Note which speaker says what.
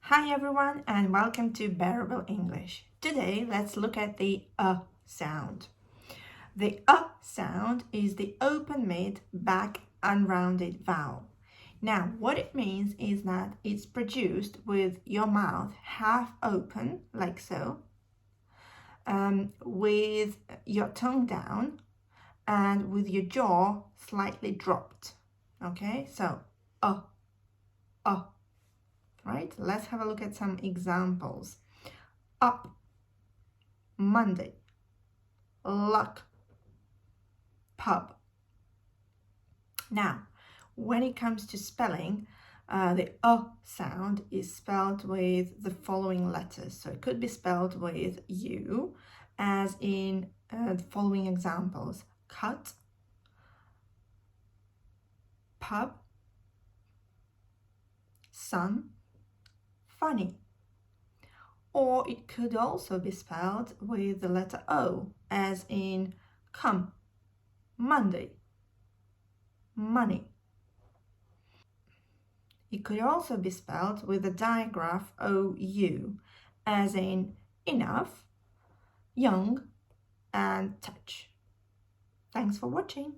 Speaker 1: Hi everyone and welcome to Bearable English. Today let's look at the sound. The sound is the open mid back unrounded vowel. Now what it means is that it's produced with your mouth half open like so, with your tongue down and with your jaw slightly dropped. Okay, so right? Let's have a look at some examples. Up, Monday, luck, pub. Now, when it comes to spelling, the sound is spelled with the following letters. So it could be spelled with U, as in the following examples: cut, pub, sun, funny. Or it could also be spelled with the letter O, as in come, Monday, money. It could also be spelled with the digraph OU, as in enough, young, and touch. Thanks for watching.